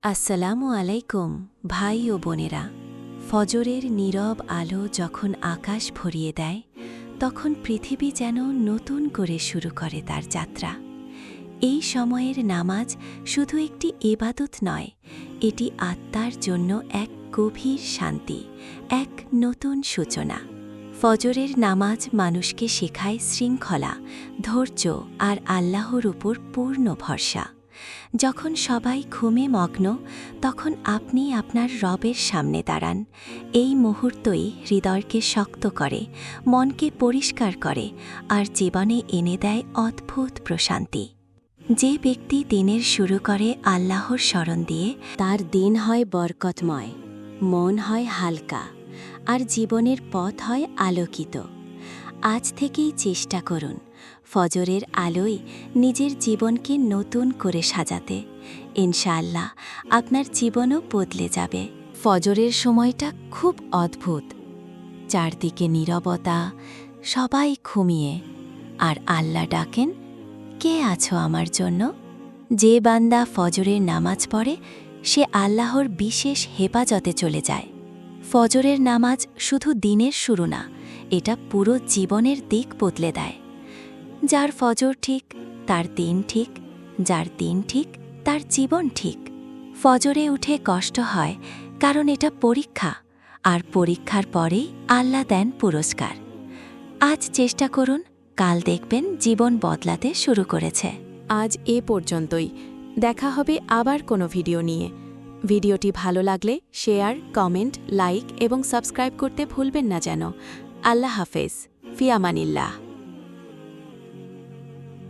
আসসালামু আলাইকুম ভাই ও বোনেরা। ফজরের নীরব আলো যখন আকাশ ভরিয়ে দেয়, তখন পৃথিবী যেন নতুন করে শুরু করে তার যাত্রা। এই সময়ের নামাজ শুধু একটি ইবাদত নয়, এটি আত্মার জন্য এক গভীর শান্তি, এক নতুন সূচনা। ফজরের নামাজ মানুষকে শেখায় শৃঙ্খলা, ধৈর্য আর আল্লাহর উপর পূর্ণ ভরসা। যখন সবাই ঘুমে মগ্ন, তখন আপনি আপনার রবের সামনে দাঁড়ান। এই মুহূর্তই হৃদয়কে শক্ত করে, মনকে পরিষ্কার করে আর জীবনে এনে দেয় অদ্ভুত প্রশান্তি। যে ব্যক্তি দিনের শুরু করে আল্লাহর স্মরণ দিয়ে, তার দিন হয় বরকতময়, মন হয় হালকা আর জীবনের পথ হয় আলোকিত। আজ থেকেই চেষ্টা করুন ফজরের আলোয় নিজের জীবনকে নতুন করে সাজাতে। ইনশাআল্লাহ আপনার জীবনও বদলে যাবে। ফজরের সময়টা খুব অদ্ভুত। চারদিকে নীরবতা, সবাই ঘুমিয়ে, আর আল্লাহ ডাকেন, কে আছো আমার জন্য? যে বান্দা ফজরের নামাজ পড়ে, সে আল্লাহর বিশেষ হেফাজতে চলে যায়। ফজরের নামাজ শুধু দিনের শুরু না, এটা পুরো জীবনের দিক বদলে দেয়। যার ফজর ঠিক, তার দিন ঠিক, যার দিন ঠিক, তার জীবন ঠিক। ফজরে উঠে কষ্ট হয়, কারণ এটা পরীক্ষা, আর পরীক্ষার পরেই আল্লাহ দেন পুরস্কার। আজ চেষ্টা করুন, কাল দেখবেন জীবন বদলাতে শুরু করেছে। আজ এ পর্যন্তই। দেখা হবে আবার কোনো ভিডিও নিয়ে। ভিডিওটি ভালো লাগলে শেয়ার, কমেন্ট, লাইক এবং সাবস্ক্রাইব করতে ভুলবেন না যেন। আল্লাহ হাফেজ। ফি আমানিল্লাহ।